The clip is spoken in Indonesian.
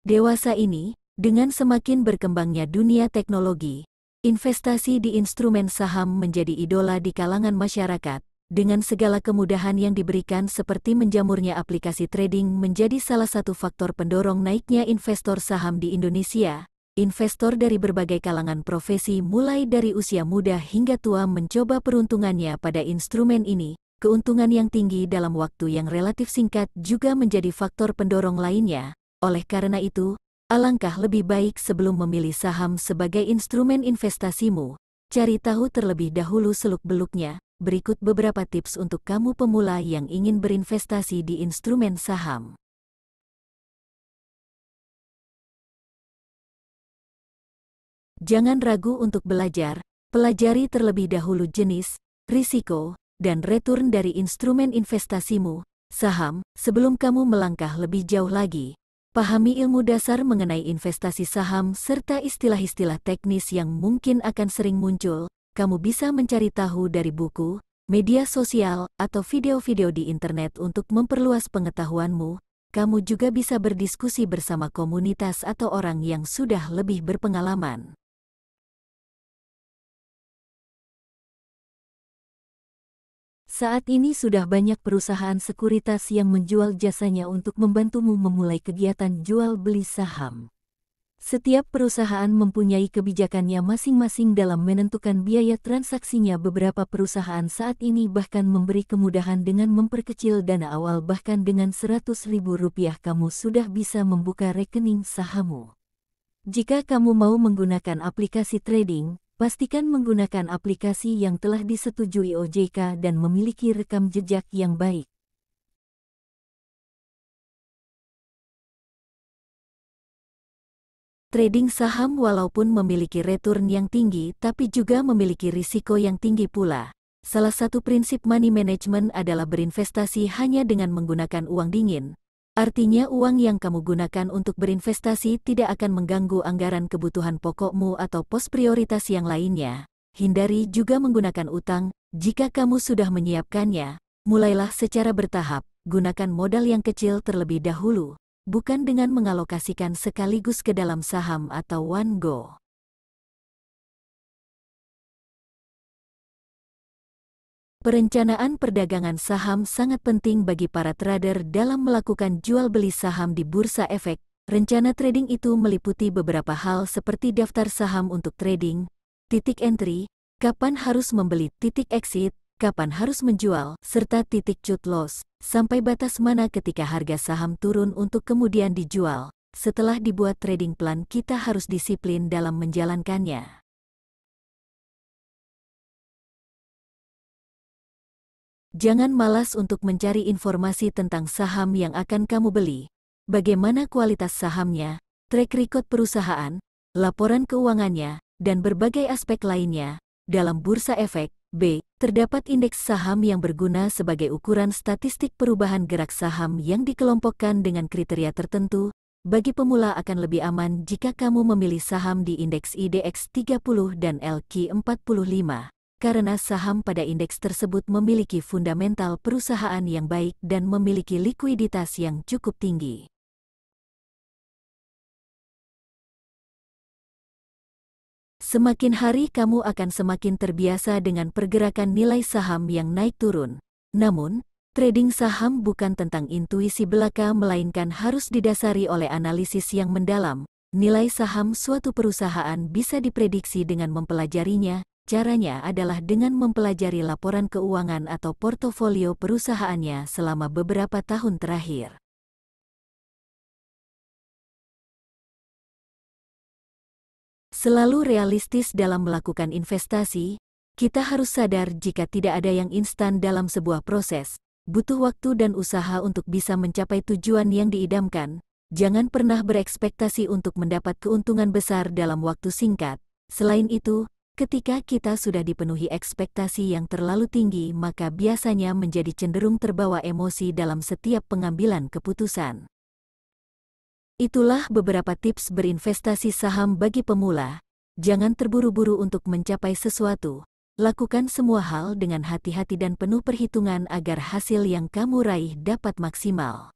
dewasa ini, dengan semakin berkembangnya dunia teknologi, investasi di instrumen saham menjadi idola di kalangan masyarakat. Dengan segala kemudahan yang diberikan seperti menjamurnya aplikasi trading menjadi salah satu faktor pendorong naiknya investor saham di Indonesia. Investor dari berbagai kalangan profesi mulai dari usia muda hingga tua mencoba peruntungannya pada instrumen ini. Keuntungan yang tinggi dalam waktu yang relatif singkat juga menjadi faktor pendorong lainnya. Oleh karena itu, alangkah lebih baik sebelum memilih saham sebagai instrumen investasimu, cari tahu terlebih dahulu seluk-beluknya. Berikut beberapa tips untuk kamu pemula yang ingin berinvestasi di instrumen saham. Jangan ragu untuk belajar, pelajari terlebih dahulu jenis, risiko, dan return dari instrumen investasimu, saham, sebelum kamu melangkah lebih jauh lagi. Pahami ilmu dasar mengenai investasi saham serta istilah-istilah teknis yang mungkin akan sering muncul. Kamu bisa mencari tahu dari buku, media sosial, atau video-video di internet untuk memperluas pengetahuanmu. Kamu juga bisa berdiskusi bersama komunitas atau orang yang sudah lebih berpengalaman. Saat ini sudah banyak perusahaan sekuritas yang menjual jasanya untuk membantumu memulai kegiatan jual beli saham. Setiap perusahaan mempunyai kebijakannya masing-masing dalam menentukan biaya transaksinya. Beberapa perusahaan saat ini bahkan memberi kemudahan dengan memperkecil dana awal, bahkan dengan Rp100.000 kamu sudah bisa membuka rekening sahammu. Jika kamu mau menggunakan aplikasi trading, pastikan menggunakan aplikasi yang telah disetujui OJK dan memiliki rekam jejak yang baik. Trading saham walaupun memiliki return yang tinggi tapi juga memiliki risiko yang tinggi pula. Salah satu prinsip money management adalah berinvestasi hanya dengan menggunakan uang dingin. Artinya uang yang kamu gunakan untuk berinvestasi tidak akan mengganggu anggaran kebutuhan pokokmu atau pos prioritas yang lainnya. Hindari juga menggunakan utang. Jika kamu sudah menyiapkannya, mulailah secara bertahap. Gunakan modal yang kecil terlebih dahulu, bukan dengan mengalokasikan sekaligus ke dalam saham atau one go. Perencanaan perdagangan saham sangat penting bagi para trader dalam melakukan jual beli saham di bursa efek. Rencana trading itu meliputi beberapa hal seperti daftar saham untuk trading, titik entry, kapan harus membeli, titik exit, kapan harus menjual, serta titik cut loss, sampai batas mana ketika harga saham turun untuk kemudian dijual. Setelah dibuat trading plan, kita harus disiplin dalam menjalankannya. Jangan malas untuk mencari informasi tentang saham yang akan kamu beli. Bagaimana kualitas sahamnya, track record perusahaan, laporan keuangannya, dan berbagai aspek lainnya. Dalam bursa efek, terdapat indeks saham yang berguna sebagai ukuran statistik perubahan gerak saham yang dikelompokkan dengan kriteria tertentu. Bagi pemula akan lebih aman jika kamu memilih saham di indeks IDX 30 dan LQ 45. Karena saham pada indeks tersebut memiliki fundamental perusahaan yang baik dan memiliki likuiditas yang cukup tinggi. Semakin hari kamu akan semakin terbiasa dengan pergerakan nilai saham yang naik turun. Namun, trading saham bukan tentang intuisi belaka melainkan harus didasari oleh analisis yang mendalam. Nilai saham suatu perusahaan bisa diprediksi dengan mempelajarinya. Caranya adalah dengan mempelajari laporan keuangan atau portofolio perusahaannya selama beberapa tahun terakhir. Selalu realistis dalam melakukan investasi, kita harus sadar jika tidak ada yang instan dalam sebuah proses. Butuh waktu dan usaha untuk bisa mencapai tujuan yang diidamkan. Jangan pernah berekspektasi untuk mendapat keuntungan besar dalam waktu singkat. Selain itu, ketika kita sudah dipenuhi ekspektasi yang terlalu tinggi, maka biasanya menjadi cenderung terbawa emosi dalam setiap pengambilan keputusan. Itulah beberapa tips berinvestasi saham bagi pemula. Jangan terburu-buru untuk mencapai sesuatu. Lakukan semua hal dengan hati-hati dan penuh perhitungan agar hasil yang kamu raih dapat maksimal.